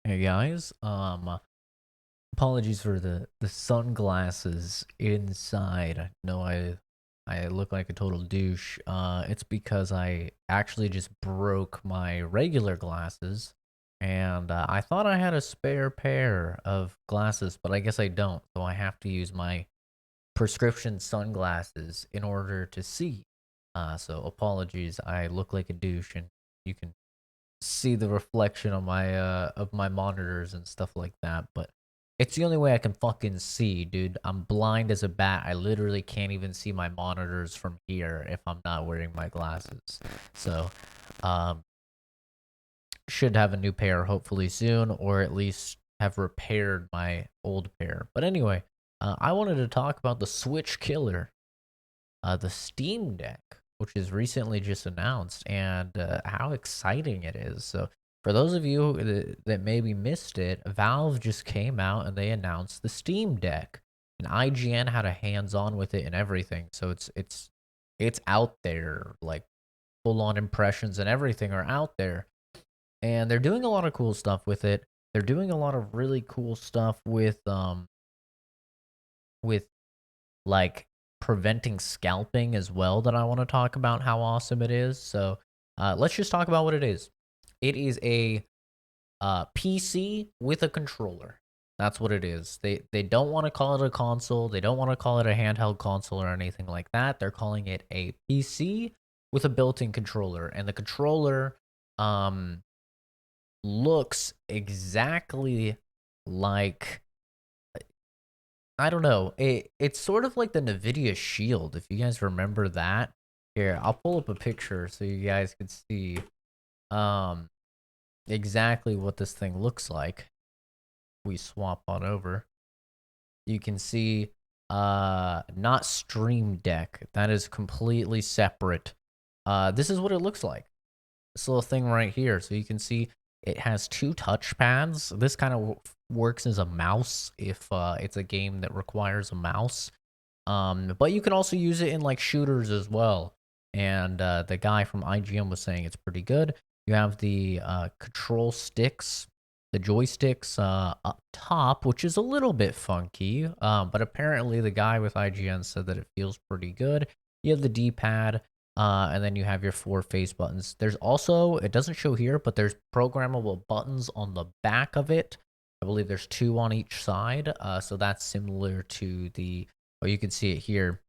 Hey guys, apologies for the sunglasses inside. I know I look like a total douche. It's because I actually just broke my regular glasses, and I thought I had a spare pair of glasses, but I guess I don't. So I have to use my prescription sunglasses in order to see. So apologies. I look like a douche, and you can see the reflection of my monitors and stuff like that, but it's the only way I can fucking see, dude. I'm blind as a bat. I literally can't even see my monitors from here if I'm not wearing my glasses. So, um should have a new pair hopefully soon, or at least have repaired my old pair. But anyway, I wanted to talk about the Switch killer, the Steam Deck, which is recently just announced, and how exciting it is. So, for those of you that maybe missed it, Valve just came out and they announced the Steam Deck, and IGN had a hands-on with it and everything. So it's out there, like full-on impressions and everything are out there, and they're doing a lot of cool stuff with it. They're doing a lot of really cool stuff with like preventing scalping as well that I want to talk about how awesome it is. So let's just talk about what it is. It is a PC with a controller. That's what it is. They don't want to call it a console. They don't want to call it a handheld console or anything like that. They're calling it a PC with a built-in controller, and the controller um looks exactly like, I don't know. It's sort of like the Nvidia Shield, if you guys remember that. Here, I'll pull up a picture so you guys can see um exactly what this thing looks like. We swap on over. You can see not Stream Deck. That is completely separate. This is what it looks like. This little thing right here. So you can see it has two touchpads. This kind of works as a mouse if it's a game that requires a mouse. But you can also use it in like shooters as well. And the guy from IGN was saying it's pretty good. You have the control sticks, the joysticks up top, which is a little bit funky. But apparently the guy with IGN said that it feels pretty good. You have the D-pad, and then you have your four face buttons. There's also, it doesn't show here, but there's programmable buttons on the back of it. I believe there's two on each side. So that's similar to the, oh, you can see it here.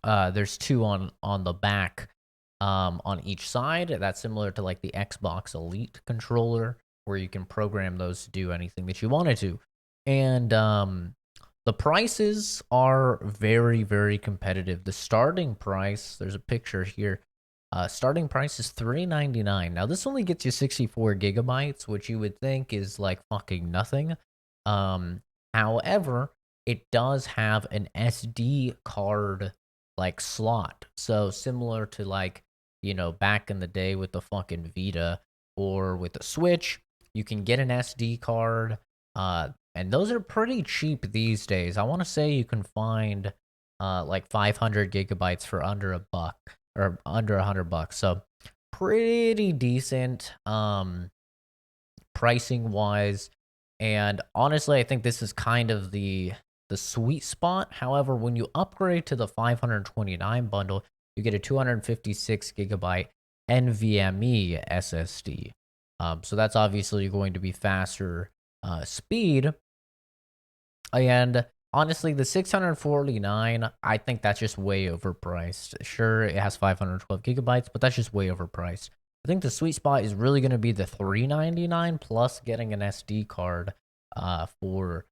There's two on the back, on each side. That's similar to like the Xbox Elite controller, where you can program those to do anything that you wanted to. And the prices are very, very competitive. The starting price, there's a picture here. Starting price is $399. Now this only gets you 64 gigabytes, which you would think is like fucking nothing. Um, However, it does have an SD card like slot. So similar to like, back in the day with the fucking Vita or with the Switch, you can get an SD card. And those are pretty cheap these days. I want to say you can find like 500 gigabytes for under a buck or under $100. So pretty decent pricing wise. And honestly, I think this is kind of the sweet spot. However, when you upgrade to the 529 bundle, you get a 256 gigabyte NVMe SSD. So that's obviously going to be faster speed. And honestly, the 649, I think that's just way overpriced. Sure, it has 512 gigabytes, but that's just way overpriced. I think the sweet spot is really going to be the 399 plus getting an SD card for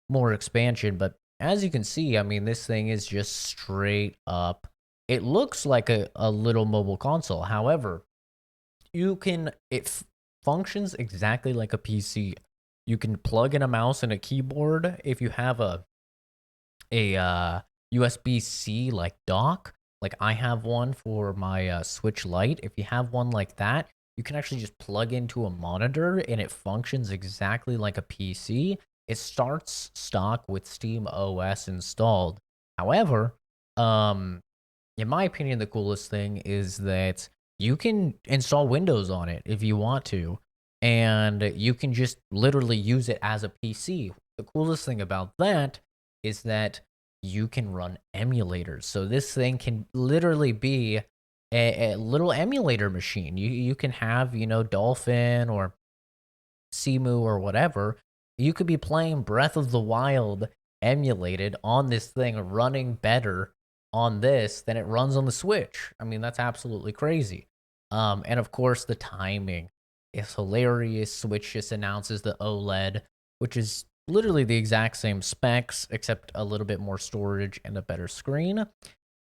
more expansion. But as you can see, I mean, this thing is just straight up. It looks like a little mobile console. However, it functions exactly like a PC. You can plug in a mouse and a keyboard if you have a USB-C like dock. Like I have one for my Switch Lite. If you have one like that, you can actually just plug into a monitor and it functions exactly like a PC. It starts stock with Steam OS installed. However, um, in my opinion, the coolest thing is that you can install Windows on it if you want to. and you can just literally use it as a PC. The coolest thing about that is that you can run emulators. So this thing can literally be a little emulator machine. You can have, Dolphin or Simu or whatever. You could be playing Breath of the Wild emulated on this thing, running better on this than it runs on the Switch. I mean, that's absolutely crazy. And of course, the timing is hilarious. Switch just announces the OLED, which is literally the exact same specs, except a little bit more storage and a better screen.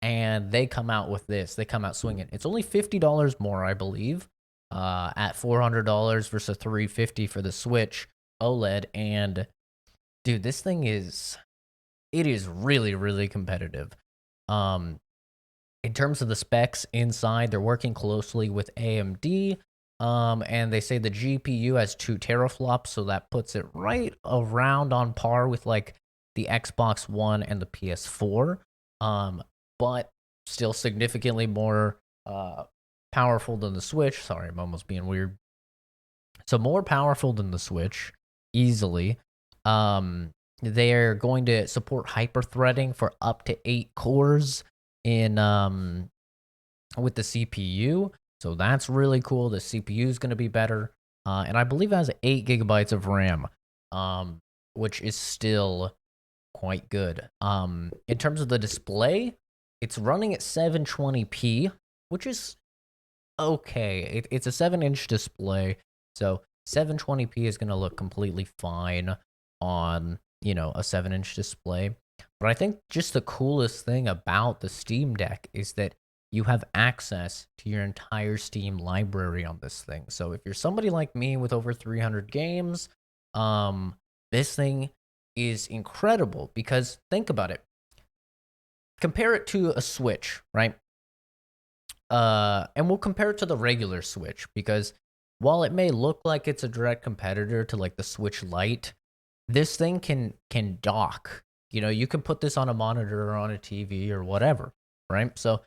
And they come out with this. They come out swinging. It's only $50 more, I believe, at $400 versus $350 for the Switch OLED. And dude, this thing it is really, really competitive. Um, in terms of the specs inside, they're working closely with AMD. And they say the GPU has 2 teraflops, so that puts it right around on par with like the Xbox One and the PS4. But still significantly more powerful than the Switch. Sorry, I'm almost being weird. So more powerful than the Switch, easily. They're going to support hyper-threading for up to 8 cores in with the CPU. So that's really cool. The CPU is going to be better. And I believe it has 8 gigabytes of RAM, which is still quite good. In terms of the display, it's running at 720p, which is okay. It's a 7-inch display, so 720p is going to look completely fine on, a 7-inch display. But I think just the coolest thing about the Steam Deck is that you have access to your entire Steam library on this thing. So if you're somebody like me with over 300 games, this thing is incredible because think about it. Compare it to a Switch, right? And we'll compare it to the regular Switch because while it may look like it's a direct competitor to like the Switch Lite, this thing can dock. You can put this on a monitor or on a TV or whatever, right? So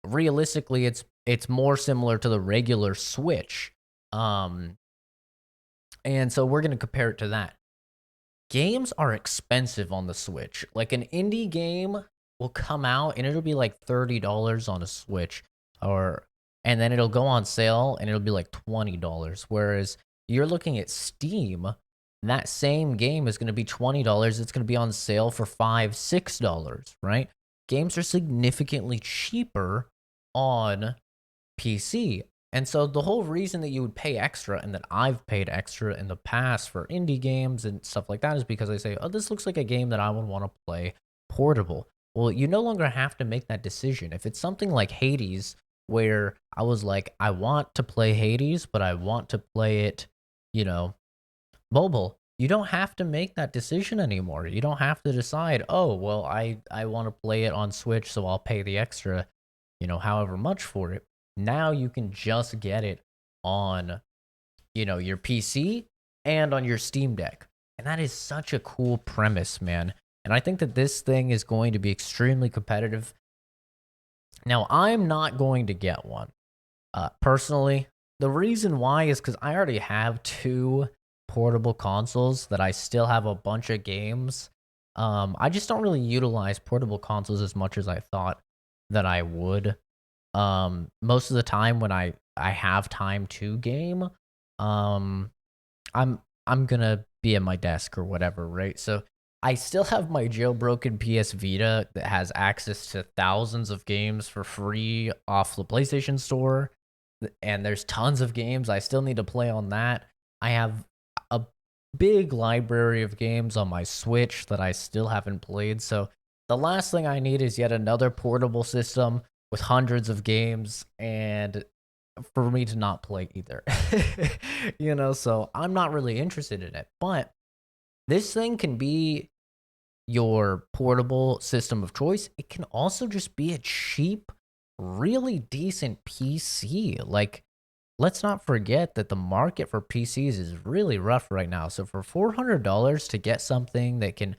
realistically, it's more similar to the regular Switch. And so we're gonna compare it to that. Games are expensive on the Switch. Like an indie game will come out and it'll be like $30 on a Switch, and then it'll go on sale and it'll be like $20. Whereas you're looking at Steam, that same game is going to be $20. It's going to be on sale for $5, $6, right? Games are significantly cheaper on PC. And so the whole reason that you would pay extra and that I've paid extra in the past for indie games and stuff like that is because I say, oh, this looks like a game that I would want to play portable. Well, you no longer have to make that decision. If it's something like Hades, where I was like, I want to play Hades, but I want to play it, mobile, you don't have to make that decision anymore. You don't have to decide, oh, well, I want to play it on Switch, so I'll pay the extra, however much for it. Now you can just get it on, your PC and on your Steam Deck. And that is such a cool premise, man. And I think that this thing is going to be extremely competitive. Now, I'm not going to get one. Personally, the reason why is because I already have 2 portable consoles that I still have a bunch of games. I just don't really utilize portable consoles as much as I thought that I would. Most of the time when I have time to game, I'm gonna be at my desk or whatever, right? So I still have my jailbroken PS Vita that has access to thousands of games for free off the PlayStation Store, and there's tons of games I still need to play on that. I have a big library of games on my Switch that I still haven't played, so the last thing I need is yet another portable system with hundreds of games and for me to not play either. So I'm not really interested in it. But this thing can be your portable system of choice. It can also just be a cheap, really decent PC. Like, let's not forget that the market for PCs is really rough right now. So for $400 to get something that can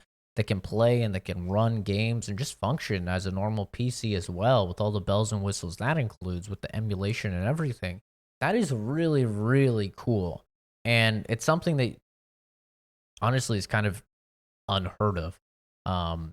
play and that can run games and just function as a normal PC as well, with all the bells and whistles that includes with the emulation and everything, that is really, really cool. And it's something that honestly is kind of unheard of. Um,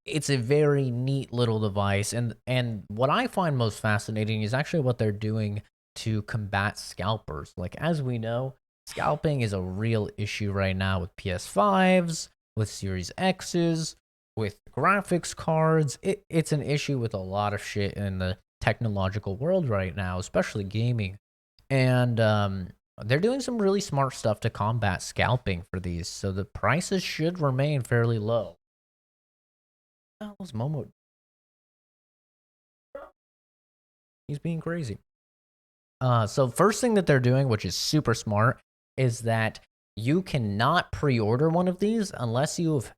it's a very neat little device, and what I find most fascinating is actually what they're doing to combat scalpers. Like as we know, scalping is a real issue right now with PS5s, with Series X's, with graphics cards. It's an issue with a lot of shit in the technological world right now, especially gaming. And they're doing some really smart stuff to combat scalping for these, so the prices should remain fairly low. That was Momo. He's being crazy. So first thing that they're doing, which is super smart, is that you cannot pre-order one of these unless you've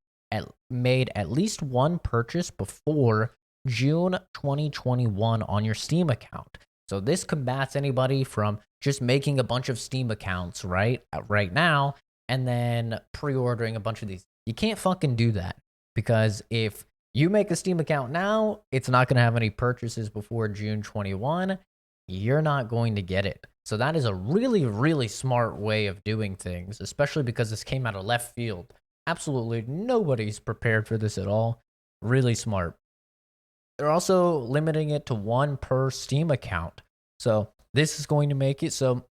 made at least one purchase before June 2021 on your Steam account. So this combats anybody from just making a bunch of Steam accounts right now and then pre-ordering a bunch of these. You can't fucking do that because if you make a Steam account now, it's not going to have any purchases before June 21. You're not going to get it. So that is a really, really smart way of doing things, especially because this came out of left field. Absolutely nobody's prepared for this at all. Really smart. They're also limiting it to one per Steam account. So this is going to make it so,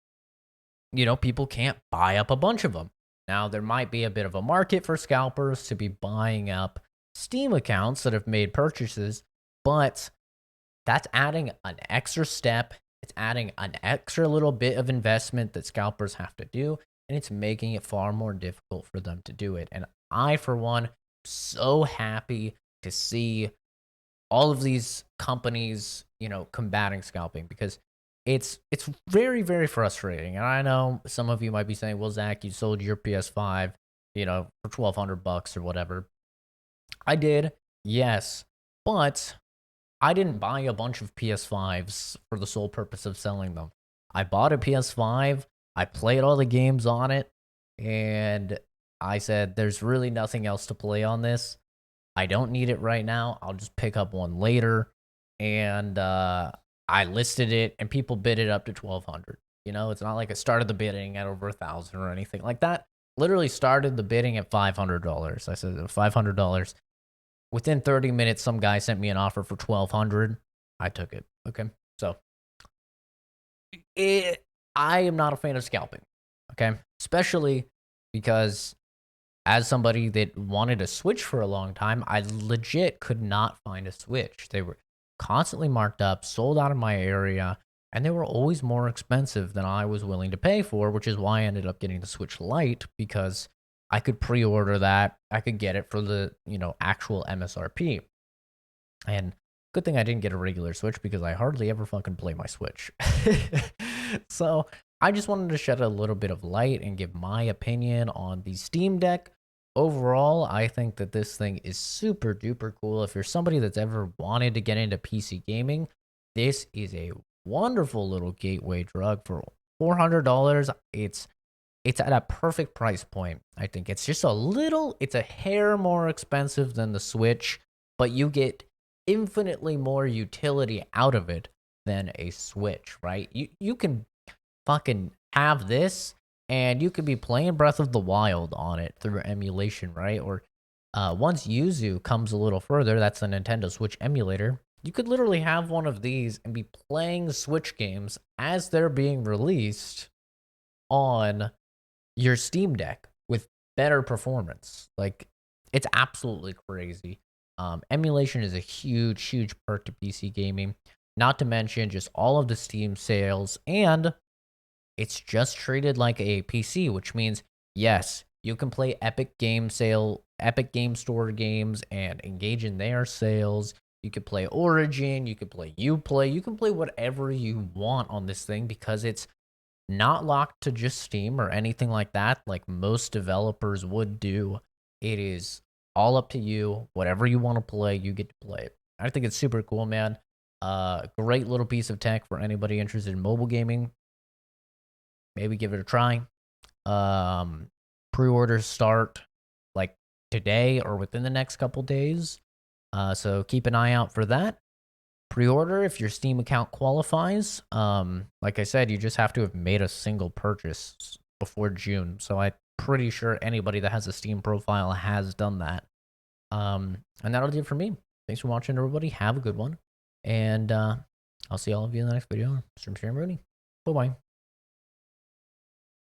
people can't buy up a bunch of them. Now, there might be a bit of a market for scalpers to be buying up Steam accounts that have made purchases, but that's adding an extra step. It's adding an extra little bit of investment that scalpers have to do, and it's making it far more difficult for them to do it. And I, for one, am so happy to see all of these companies, combating scalping because it's very, very frustrating. And I know some of you might be saying, well, Zach, you sold your PS5, for $1,200 or whatever. I did, yes, but I didn't buy a bunch of PS5s for the sole purpose of selling them. I bought a PS5, I played all the games on it, and I said, there's really nothing else to play on this. I don't need it right now. I'll just pick up one later. And I listed it, and people bid it up to 1,200. It's not like I started the bidding at over 1,000 or anything like that. Literally started the bidding at $500. I said $500. Within 30 minutes, some guy sent me an offer for 1,200. I took it. Okay, so I am not a fan of scalping. Okay, especially because as somebody that wanted a Switch for a long time, I legit could not find a Switch. They were constantly marked up, sold out of my area, and they were always more expensive than I was willing to pay for, which is why I ended up getting the Switch Lite because I could pre-order that. I could get it for the, actual MSRP. And good thing I didn't get a regular Switch because I hardly ever fucking play my Switch. So I just wanted to shed a little bit of light and give my opinion on the Steam Deck. Overall, I think that this thing is super duper cool. If you're somebody that's ever wanted to get into PC gaming, this is a wonderful little gateway drug for $400. It's at a perfect price point. I think it's just it's a hair more expensive than the Switch, but you get infinitely more utility out of it than a Switch, right? You can fucking have this and you could be playing Breath of the Wild on it through emulation, right? Or once Yuzu comes a little further, that's the Nintendo Switch emulator. You could literally have one of these and be playing Switch games as they're being released on your Steam Deck with better performance. Like, it's absolutely crazy. Emulation is a huge, huge perk to PC gaming. Not to mention just all of the Steam sales, and it's just treated like a PC, which means yes, you can play Epic Game Store games and engage in their sales. You could play Origin, you could play Uplay, you can play whatever you want on this thing because it's not locked to just Steam or anything like that, like most developers would do. It is all up to you. Whatever you want to play, you get to play it. I think it's super cool, man. Great little piece of tech for anybody interested in mobile gaming. Maybe give it a try. Pre-orders start like today or within the next couple days. So keep an eye out for that. Pre-order if your Steam account qualifies. Like I said, you just have to have made a single purchase. before June. So I'm pretty sure anybody that has a Steam profile has done that. And that'll do it for me. Thanks for watching, everybody. Have a good one. And I'll see all of you in the next video. Stream Rooney. Bye-bye.